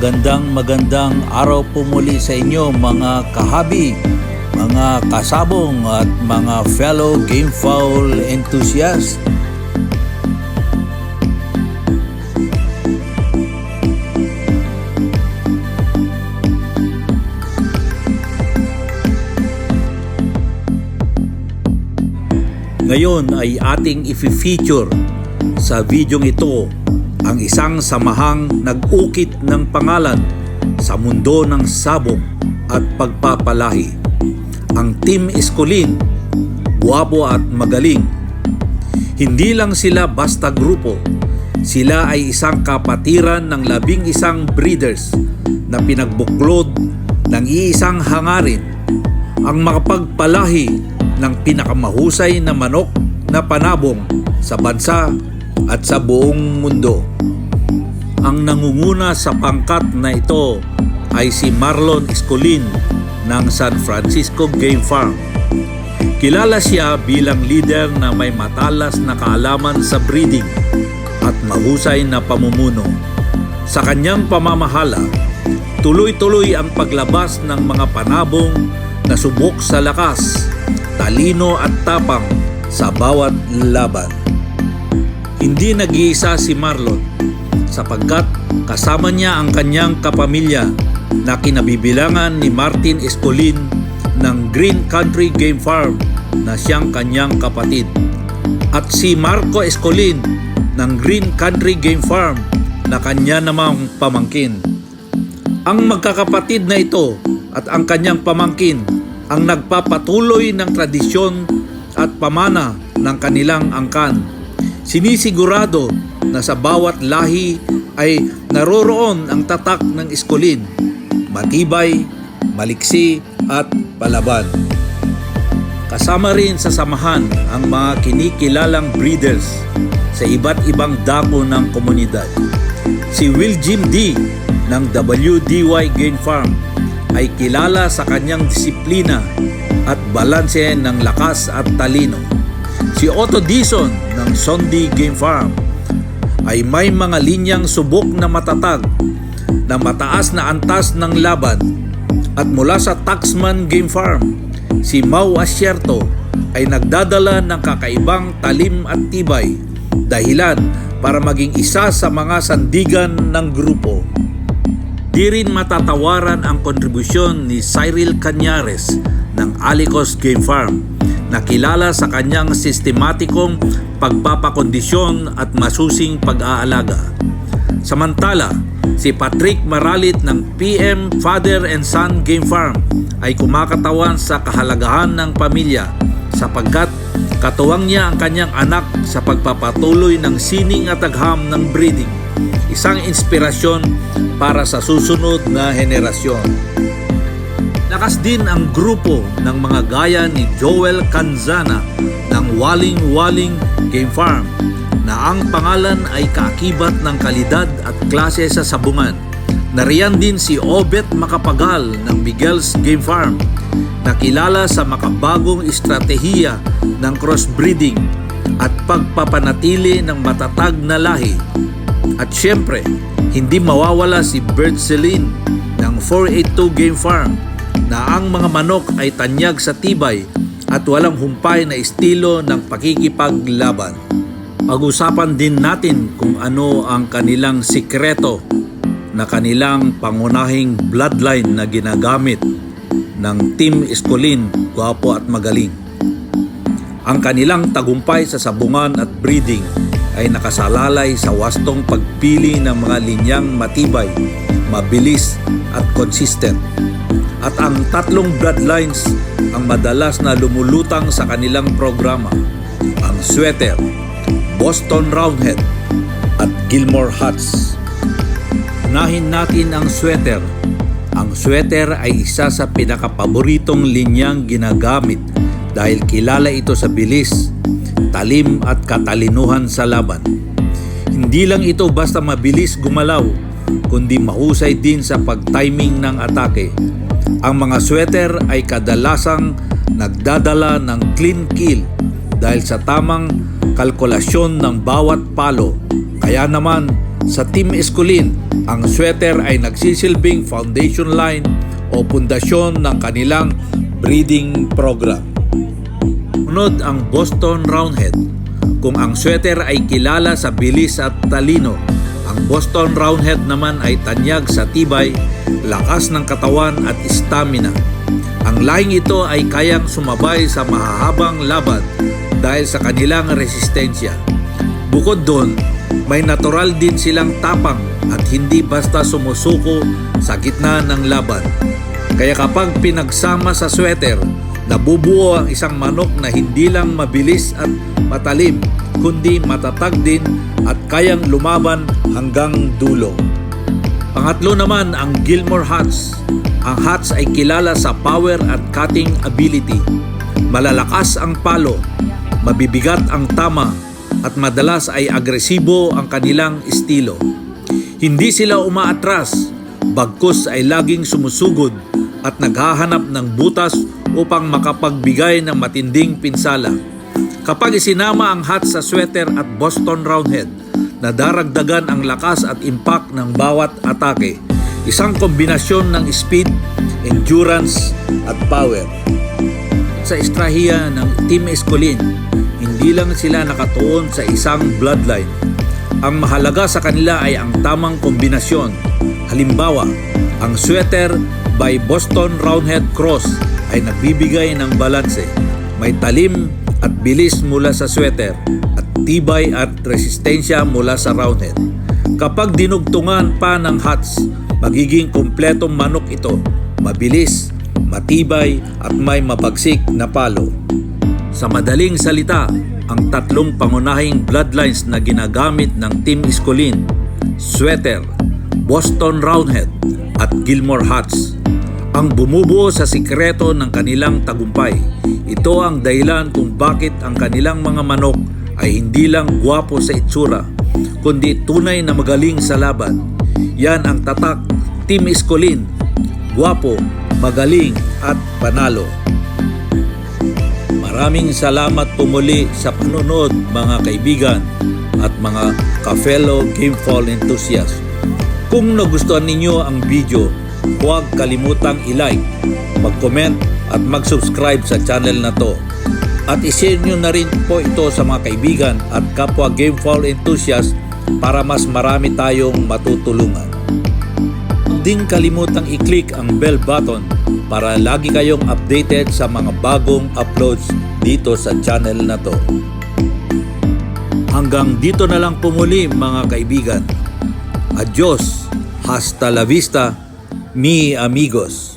magandang araw po muli sa inyo mga kahabi, mga kasabong at mga fellow game fowl enthusiasts. Ngayon ay ating i-feature sa videong ito ang isang samahang nag-ukit ng pangalan sa mundo ng sabong at pagpapalahi. Ang Team Escolin, guwapo at magaling. Hindi lang sila basta grupo, sila ay isang kapatiran ng 11 breeders na pinagbuklod ng iisang hangarin, ang makapagpalahi ng pinakamahusay na manok na panabong sa bansa at sa buong mundo. Ang nangunguna sa pangkat na ito ay si Marlon Escolin ng San Francisco Game Farm. Kilala siya bilang leader na may matalas na kaalaman sa breeding at mahusay na pamumuno. Sa kanyang pamamahala, tuloy-tuloy ang paglabas ng mga panabong na subok sa lakas, talino at tapang sa bawat laban. Hindi nag-iisa si Marlon sapagkat kasama niya ang kanyang kapamilya na kinabibilangan ni Martin Escolin ng Green Country Game Farm na siyang kanyang kapatid, at si Marco Escolin ng Green Country Game Farm na kanya namang pamangkin. Ang magkakapatid na ito at ang kanyang pamangkin ang nagpapatuloy ng tradisyon at pamana ng kanilang angkan. Sinisigurado na sa bawat lahi ay naroroon ang tatak ng Escolin, matibay, maliksi at palaban. Kasama rin sa samahan ang mga kinikilalang breeders sa iba't ibang dako ng komunidad. Si Will Jim D. ng WDY Game Farm ay kilala sa kanyang disiplina at balanse ng lakas at talino. Si Otto Dizon ng Sondi Game Farm ay may mga linyang subok na matatag na mataas na antas ng laban. At mula sa Taxman Game Farm, si Mau Asierto ay nagdadala ng kakaibang talim at tibay, dahilan para maging isa sa mga sandigan ng grupo. Di rin matatawaran ang kontribusyon ni Cyril Cañares ng Alicos Game Farm, na kilala sa kanyang sistematikong pagpapakondisyon at masusing pag-aalaga. Samantala, si Patrick Maralit ng PM Father and Son Game Farm ay kumakatawan sa kahalagahan ng pamilya sapagkat katuwang niya ang kanyang anak sa pagpapatuloy ng sining at agham ng breeding, isang inspirasyon para sa susunod na henerasyon. Lakas din ang grupo ng mga gaya ni Joel Canzana ng Waling Waling Game Farm, na ang pangalan ay kaakibat ng kalidad at klase sa sabungan. Nariyan din si Obet Macapagal ng Miguel's Game Farm, na kilala sa makabagong estratehiya ng crossbreeding at pagpapanatili ng matatag na lahi. At syempre, hindi mawawala si Bert Celine ng 482 Game Farm, na ang mga manok ay tanyag sa tibay at walang humpay na estilo ng pakikipaglaban. Pag-usapan din natin kung ano ang kanilang sikreto na kanilang pangunahing bloodline na ginagamit ng Team Escolin, guwapo at magaling. Ang kanilang tagumpay sa sabungan at breeding ay nakasalalay sa wastong pagpili ng mga linyang matibay, mabilis at consistent. At ang tatlong bloodlines ang madalas na lumulutang sa kanilang programa: ang Sweater, Boston Roundhead at Gilmore Hats. Unahin natin ang Sweater. Ang Sweater ay isa sa pinakapaboritong linyang ginagamit dahil kilala ito sa bilis, talim at katalinuhan sa laban. Hindi lang ito basta mabilis gumalaw, kundi mahusay din sa pag-timing ng atake. Ang mga Sweater ay kadalasang nagdadala ng clean kill dahil sa tamang kalkulasyon ng bawat palo. Kaya naman Sa Team Escolin, ang sweater ay nagsisilbing foundation line o pundasyon ng kanilang breeding program. Sunod ang Boston Roundhead. Kung ang sweater ay kilala sa bilis at talino, ang Boston Roundhead naman ay tanyag sa tibay, lakas ng katawan at stamina. Ang lahing ito ay kayang sumabay sa mahahabang laban dahil sa kanilang resistensya. Bukod doon, may natural din silang tapang at hindi basta sumusuko sa gitna ng laban. Kaya kapag pinagsama sa sweater, nabubuo ang isang manok na hindi lang mabilis at matalim, kundi matatag din at kayang lumaban hanggang dulo. Pangatlo naman ang Gilmore Hats. Ang hats ay kilala sa power at cutting ability. Malalakas ang palo, mabibigat ang tama, at madalas ay agresibo ang kanilang estilo. Hindi sila umaatras, bagkus ay laging sumusugod at naghahanap ng butas upang makapagbigay ng matinding pinsala. Kapag isinama ang hats sa sweater at Boston Roundhead, nadaragdagan ang lakas at impact ng bawat atake. Isang kombinasyon ng speed, endurance at power. Sa estrahiya ng Team Escolin, hindi lang sila nakatuon sa isang bloodline. Ang mahalaga sa kanila ay ang tamang kombinasyon. Halimbawa, ang sweater by Boston Roundhead Cross ay nagbibigay ng balanse. May talim at bilis mula sa sweater at tibay at resistensya mula sa Roundhead. Kapag dinugtungan pa ng hats, magiging kumpletong manok ito, mabilis, matibay at may mabagsik na palo. Sa madaling salita, ang tatlong pangunahing bloodlines na ginagamit ng Team Escolin, sweater, Boston Roundhead at Gilmore Hats, ang bumubuo sa sikreto ng kanilang tagumpay. Ito ang dahilan kung bakit ang kanilang mga manok ay hindi lang gwapo sa itsura, kundi tunay na magaling sa laban. Yan ang tatak Team Escolin, gwapo, magaling at panalo. Maraming salamat po muli sa panonood mga kaibigan at mga ka-fellow Gamefall enthusiasts. Kung nagustuhan ninyo ang video, huwag kalimutang i-like, mag-comment at mag-subscribe sa channel na to. At i-share nyo na rin po ito sa mga kaibigan at kapwa Gamefall enthusiasts para mas marami tayong matutulungan. Huwag din kalimutang i-click ang bell button para lagi kayong updated sa mga bagong uploads dito sa channel na to. Hanggang dito na lang po muli mga kaibigan. Adios, hasta la vista, mi amigos.